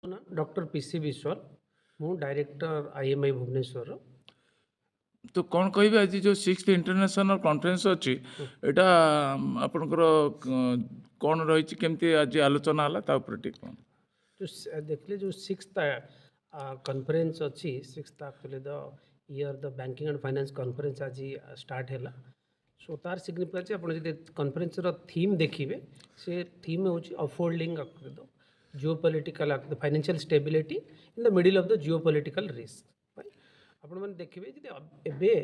ना doctor PC Vishwal मु director IMEI Bhubaneswar. तो कौन कहिबे आज जो 6th इंटरनेशनल कॉन्फ्रेंस अछि एटा आपनकर कौन रही केमती आज आलोचना हला ता ऊपर ठीक कौन जो देखले जो सिक्स्थ कॉन्फ्रेंस अच्छी sixth actually the year the banking and finance conference आज स्टार्ट है। सो तार सिग्निफिकेंस आप कॉन्फ्रेंस थीम देखिए से थीम हूँ upholding the geopolitical financial stability in the middle of the geopolitical risk. आपण मैंने देखिए जी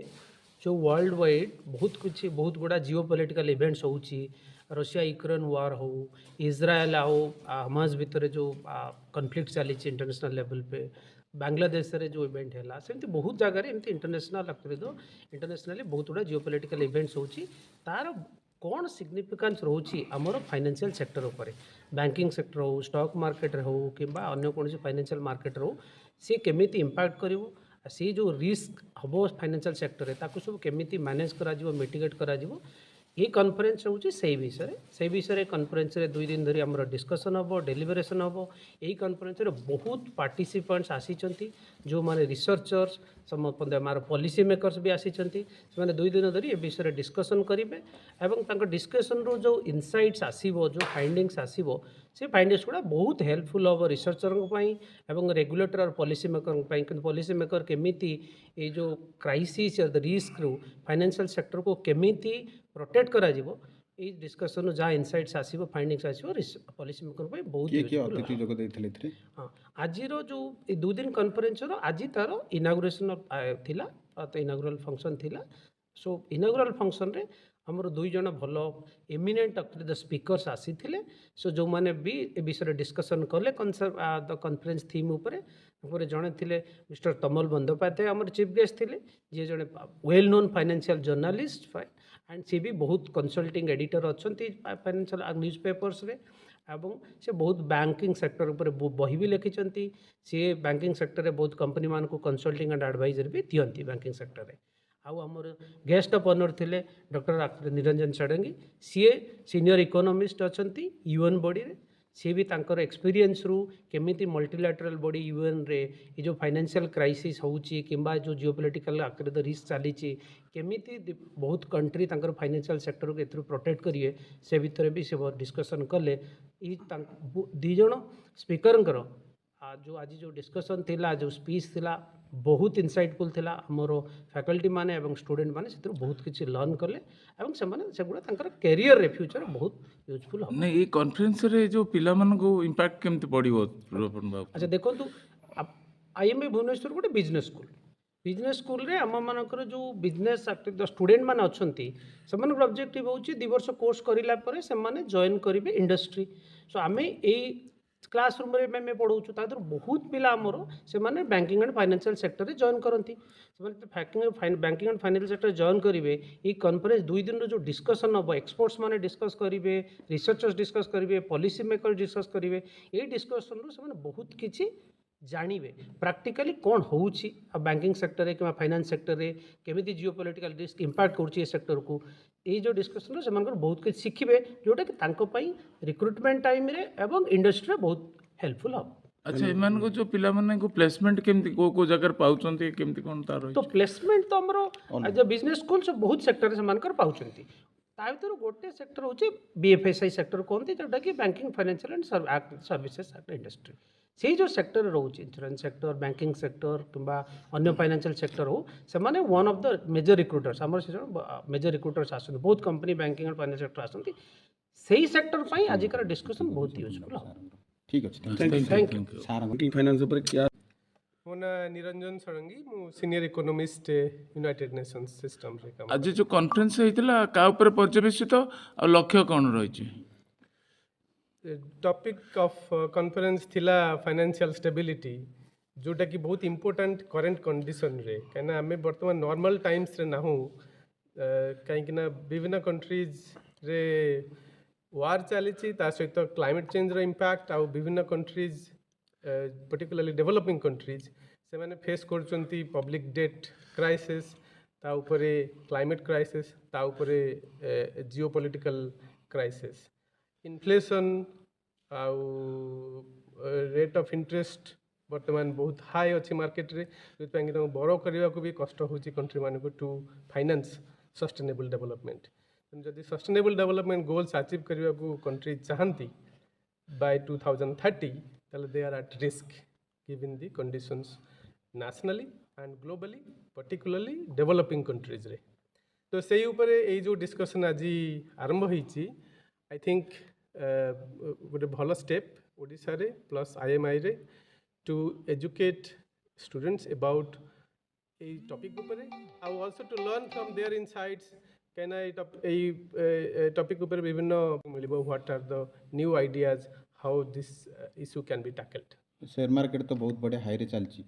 जो वर्ल्ड वाइड बहुत गुड़ा जियोपॉलिटिकल इवेंट्स हो रशिया यूक्रेन वार हो इज्राएल आओ हमास भितर जो कन्फ्लिक्ट चली इंटरनेशनल लेवल पे बांग्लादेश रे जो इवेंट है सेमती बहुत जगह एमती इंटरनेशनल इंटरनेशनली बहुत गुड़ा जियोपॉलिटिकल इवेंट्स हो तार कौन सिग्निफिकेंस रोची आमर फाइनेंशियल सेक्टर उपर बैंकिंग सेक्टर हो स्टॉक मार्केट हो कि अन्य कौन फाइनेंशियल मार्केट हो सी केमी इंपैक्ट कर सी जो रिस्क हम फाइनेंशियल सेक्टर है ताकू सब केमी मैनेज करा मिटिगेट करा ये कॉन्फ्रेंस होची से विषय कॉन्फ्रेंस रे 2 दिन धरी हमर डिस्कशन हम डेलिब्रेशन हम यही कॉन्फ्रेंस रे बहुत पार्टिसिपेंट्स आसी जो माने रिसर्चर्स समपंदे हमार पॉलिसी मेकर्स भी आसी से 2 दिन धरी ए विषय डिस्कशन करेंगे और डिस्कशन रो जो इनसाइट्स आसीबो जो फाइंडिंग्स आसीबो से फाइंडिंग्स गुड़ा बहुत हेल्पफुल हम रिसर्चर एवं रेगुलेटर और पॉलिसी मेकर पॉलिसी मेकर केमिति ये जो क्राइसिस द रिस्क रू फाइनेंशियल सेक्टर को केमिति प्रोटेक्ट करा जीवो ये डिस्कशन जहाँ इनसाइट्स आसीबो फाइंडिंग्स आसीबो पॉलिसी मेकर पे बहुत अतिथि जोग दैथिले थ्रे हाँ आज जो 2 दिन कॉन्फ्रेंस रो आज तार इनागुरेशन थिला तो इनागुरल फंक्शन थिला। सो इनागुरल फंक्शन रे हमर 2 जन भल एमिनेंट द स्पीकर्स आसी थिले। सो जो माने भी ए विषय डिस्कशन कले द कॉन्फ्रेंस थीम ऊपर जड़े थिले मिस्टर तमल बंदोपाध्याय हमर चीफ गेस्ट थिले जे जड़े well known financial journalist and सी भी बहुत कंसल्टिंग एडिटर अच्छा फाइनेंशियल न्यूज पेपर्स रे एवं से बहुत बैंकिंग सेक्टर उपर बही भी लिखिं सी बैंकिंग सेक्टर रे बहुत कंपनी मान को कंसल्टिंग एंड एडवाइजर भी दियंती बैंकिंग सेक्टर रे। आमर गेस्ट ऑफ ऑनर थिले डॉक्टर निरंजन षडंगी सीए सीनियर इकोनॉमिस्ट अच्छा यूएन बॉडी रे सी भी तांकर एक्सपीरियंस रु केमिति मल्टीलैटरल बॉडी यूएन रे ये जो फाइनेंशियल क्राइसिस होची किंबा जो जियोपॉलिटिकल आकृत रिस्क चली केमिति बहुत कंट्री तांकर फाइनेंशियल सेक्टर को एथरू प्रोटेक्ट करिए से भितर भी से डिस्कशन कले। दी जण स्पीकर जो आज जो डिस्कशन थिला जो स्पीच थिला बहुत इनसाइटफुल थिला हमरो फैकल्टी माने एवं स्टूडेंट माने से बहुत किसी लर्न कले एवं से माने से गुडा तांकर कैरियर रे फ्यूचर बहुत यूजफुल हो नहीं ये कॉन्फ्रेंस रे जो पिला मन को इंपैक्ट केमती पड़िबो रोपन बाबू। अच्छा देखो आईएमआई भुवनेश्वर गोटे बिजनेस स्कूल रे आम मानकर जो बिजनेस स्टूडेंट माने अछंती सेमानकर ऑब्जेक्टिव होची 2 वर्ष कोर्स करिला परे से माने जॉइन करिवे इंडस्ट्री। सो आमे ए क्लासरूम में पढ़ाऊँ तादर बहुत पिला आमर से बैंकिंग एंड फाइनेंशियल सेक्टर रे जॉइन करती banking and financial sector join करेंगे। ये कॉन्फ्रेंस 2 दिन जो डिस्कशन हम एक्सपर्ट्स माने डिस्कस करेंगे रिसर्चर्स डिस्कस करेंगे पॉलिसी मेकर डिस्कस करेंगे ये डिस्कसन से बहुत किसी जानवे प्रैक्टिकली कौन हो बैंकिंग सेक्टर रे कि फाइनेंस सेक्टर रे केमिति जियोपॉलिटिकल रिस्क इंपैक्ट करुच्ची सेक्टर को ये जो डिस्कसन से बहुत कुछ शिखे जोटा कि रिक्रुटमेंट टाइम रे एवं इंडस्ट्री बहुत हेल्पफुल हम। अच्छा इमान को जो पिला माने को प्लेसमेंट केमती को जगह पाउचंती केमती कोन तार तो प्लेसमेंट तो हमरो एज अ बिजनेस स्कूल से बहुत सेक्टर से मानकर पाउचंती ता भीतर गोटे सेक्टर होची बीएफएसआई सेक्टर कहते जोटा कि banking financial and services industry से जो सेक्टर रोचे इंश्योरेंस सेक्टर बैंकिंग सेक्टर किंबा अन्य फाइनेंशियल सेक्टर हो से माने one of the major recruiters हमर से मेजर रिक्रूटर्स आसुन बहुत company banking and finance sector आसुन सही सेक्टर पई आजिकर डिस्कशन बहुत यूजफुल हो। ठीक अछि थैंक यू सार बैंकिंग फाइनेंस ऊपर क्या मो ना निरंजन षडंगी मु senior economist United Nations system रे काम। आज जो कॉन्फ्रेंस हेतिला का ऊपर पर्यवेक्षित और लक्ष्य कौन रही टॉपिक ऑफ कॉन्फ्रेंस थिला फाइनेंशियल स्टेबिलिटी जोटा कि बहुत इंपोर्टेंट करेंट कंडीशन रे कहीं आम बर्तमान नॉर्मल टाइम्स रे ना हूँ कहीं विभिन्न कंट्रीज रे वार चली सहित क्लाइमेट चेंज रो इम्पैक्ट आउ विभिन्न कंट्रीज पर्टिकुलरली डेवलपिंग कंट्रीज से माने फेस करचंती पब्लिक डेट क्राइसिस ता उपरे क्लाइमेट क्राइसिस ता उपरे जियोपॉलिटिकल क्राइसिस इन्फ्लेशन आउ रेट ऑफ इंटरेस्ट बर्तमान बहुत हाई अच्छी मार्केट रे जो बरो करने को भी कष्ट होची कंट्री मान को टू फाइनेंस सस्टेनेबल डेवलपमेंट जदि सस्टेनेबल डेवलपमेंट गोल्स अचीव करने को कंट्री चाहती by 2030 they are at risk given the conditions nationally and globally particularly developing countries रे तो से ऊपर ये जो डिस्कशन आज आरंभ होईची आई थिंक गोटे भल स्टेप ओडिशा रे प्लस IMI रे टू एजुकेट स्टूडेंट्स अबाउट ये टॉपिक ऊपर आउ also to learn from their insights can I topic ऊपर विभिन्न मिलिबो what are the new ideas how this issue can be tackled share market तो बहुत बढ़िया हाई रे चलची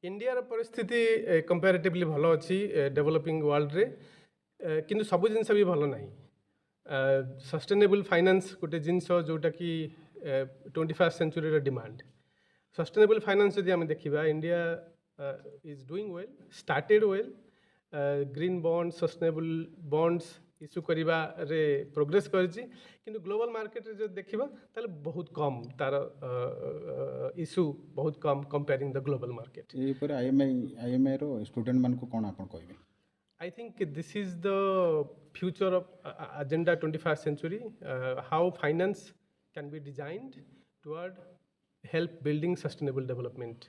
इंडिया परिस्थिति कंपैरेटिवली भल अच्छी डेवलपिंग वर्ल्ड रे किंतु सब जिनस भी भल नाही सस्टेनेबल फाइनेंस गोटे जिनस जोटा कि 21st सेंचुरी रे डिमांड सस्टेनेबल फाइनेंस यदि आम देखा India is doing well started well green bond sustainable bonds issue करिबारे प्रोग्रेस करछि किंतु ग्लोबल मार्केट रे जब देखिबा ताले बहुत कम तार इश्यू बहुत कम कंपेयरिंग द ग्लोबल मार्केट ए पर IMI रो स्टूडेंट मान को कोन आपन कहबे I think this is the future of agenda 21st century how finance can be designed toward help building sustainable development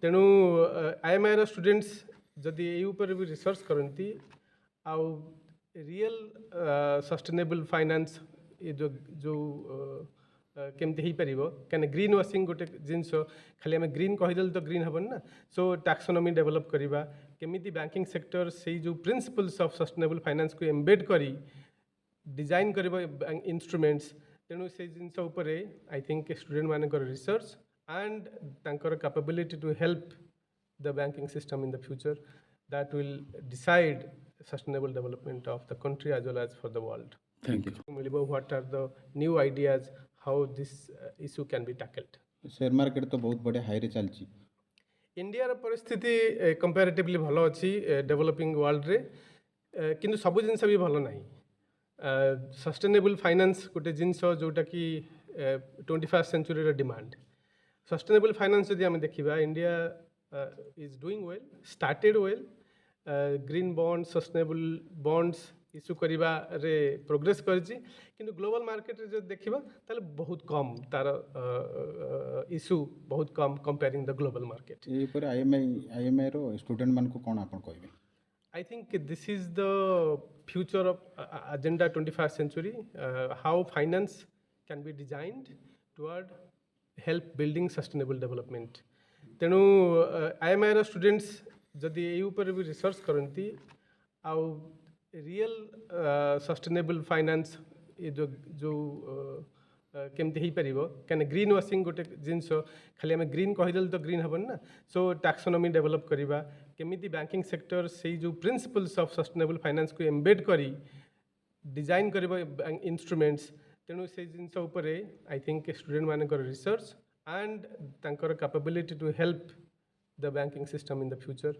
तेणु IMI रो स्टूडेंट्स जदि ए ऊपर भी रिसर्च करती आउ रियल सस्टेनेबल फाइनेंस ये केमती हो पार क्या ग्रीन वाशिंग गोटे जिनस खाली आम ग्रीन कहीदेल तो ग्रीन हेबन ना सो टैक्सोनॉमी डेवलप करवा केमिति बैंकिंग सेक्टर से जो प्रिंसिपल्स ऑफ सस्टेनेबल फाइनेंस को एम्बेड करी डिजाइन करवा इंस्ट्रूमेंट्स तेणु से जिनस उपर आई थिंक स्टूडेंट मानकर रिसर्च एंड तांकर capability to help the banking system in the future that will decide sustainable development of the country as well as for the world. Thank you. What are the new ideas how this issue can be tackled? Share market तो बहुत बढ़िया high रे चलची India परिस्थिति comparatively भल अच्छी developing world रे किंतु सब जिनस भी भल नाही सस्टेनेबल फाइनेंस गोटे जिनस जोटा कि 21st सेंचुरी रे डिमांड सस्टेनेबल फाइनेंस यदि आम देखा India is doing well started well green bond sustainable bonds issue करिबारे प्रोग्रेस करछि किंतु ग्लोबल मार्केट रे जब देखिबा ताले बहुत कम तार इश्यू बहुत कम कंपेयरिंग द ग्लोबल मार्केट ए पर IMI रो स्टूडेंट मान को कोन आपन कहबे I think this is the future of agenda 21st century how finance can be designed toward help building sustainable development तेणु IMI रो स्टूडेंट्स जदि ए ऊपर भी रिसर्च करती आउ रियल सस्टेनेबल फाइनेंस ये केमती हो पार क्या ग्रीन वाशिंग गोटे जिनस खाली आम ग्रीन कहीदेल तो ग्रीन हेबन ना सो टैक्सोनॉमी डेवलप करवा केमिति बैंकिंग सेक्टर से जो प्रिंसिपल्स ऑफ सस्टेनेबल फाइनेंस को एम्बेड करी डिजाइन करवा इंस्ट्रूमेंट्स तेणु से जिनस उपर आई थिंक स्टूडेंट मानकर रिसर्च एंड तांकर capability to help the banking system in the future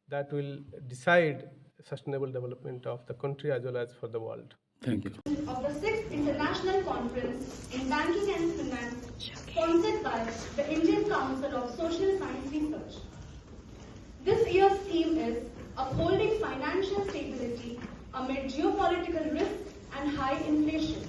that will decide sustainable development of the country as well as for the world. Thank you. Of the 6th International Conference in Banking and Finance sponsored by the Indian Council of Social Science Research. This year's theme is Upholding Financial Stability Amid Geopolitical Risks and High Inflation.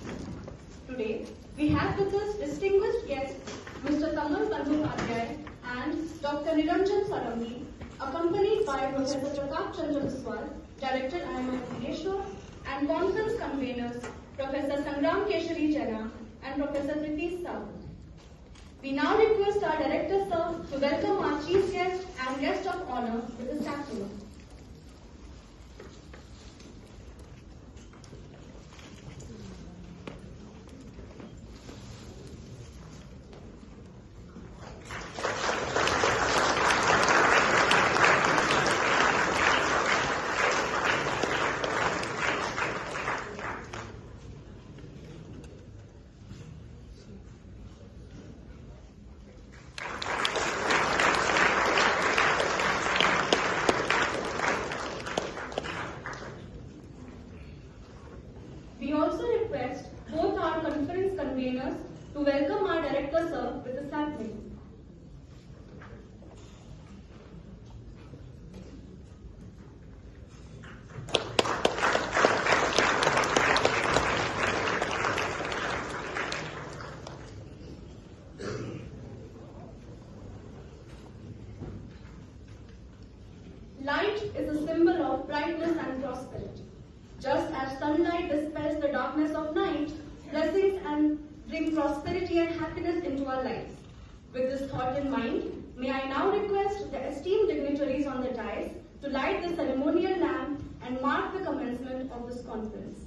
Today, we have with us distinguished guests Mr. Tamal Bandyopadhyay and Dr. Niranjan Sarangi, accompanied by Professor Pratap Chandra Biswal, Director IMI Bhubaneswar, and conference conveners Professor Sangram Keshari Jena and Professor Pritish Sahu. We now request our Director Sir to welcome our Chief Guest and Guest of Honor with the statue. We also request both our conference conveners to welcome our Director Sir up with a sad name. Light is a symbol of brightness and prosperity. Just as sunlight dispels the darkness of night, blessings and bring prosperity and happiness into our lives. With this thought in mind, may I now request the esteemed dignitaries on the dais to light the ceremonial lamp and mark the commencement of this conference.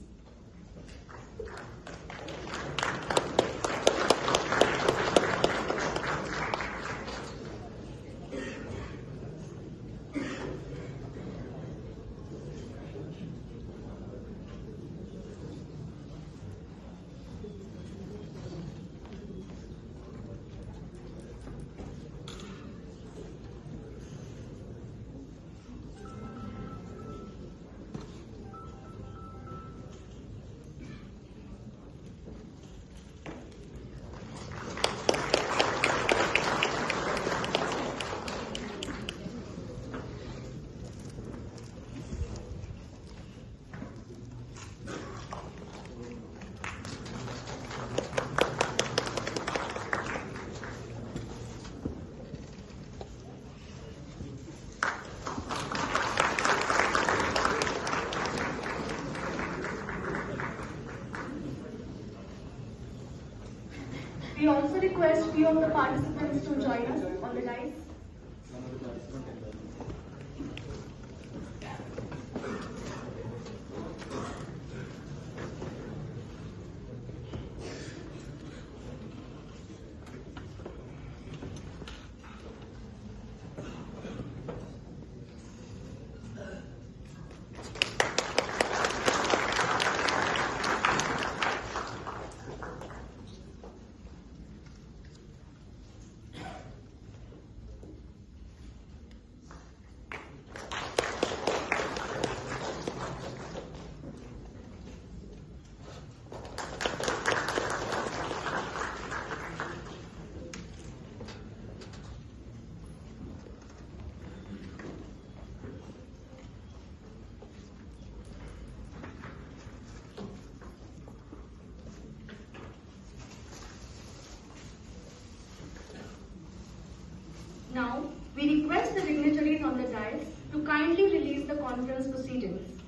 We also request few of the participants to join us on the dais. Now, we request the dignitaries on the dais to kindly release the conference proceedings.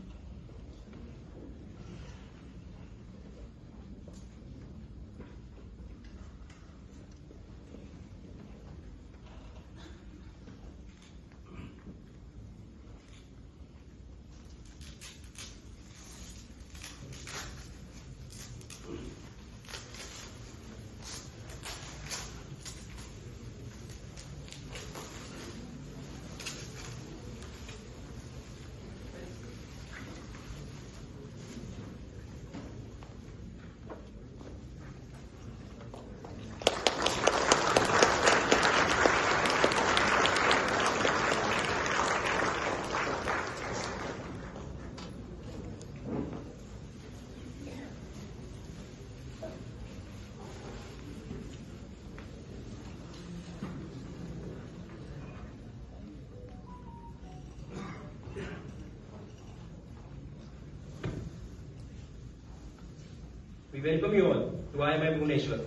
We welcome you all to IMI Bhubaneswar.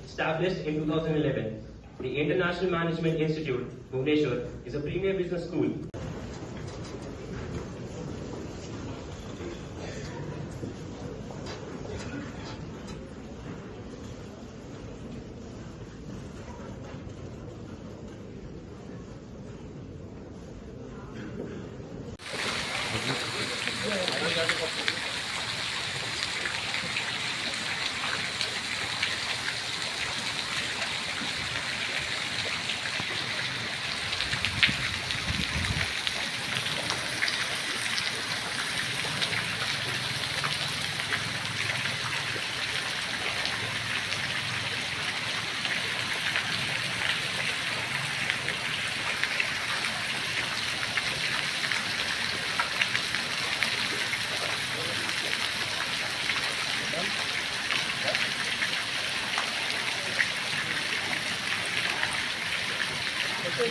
Established in 2011, the International Management Institute, Bhubaneswar, is a premier business school. ଆଜି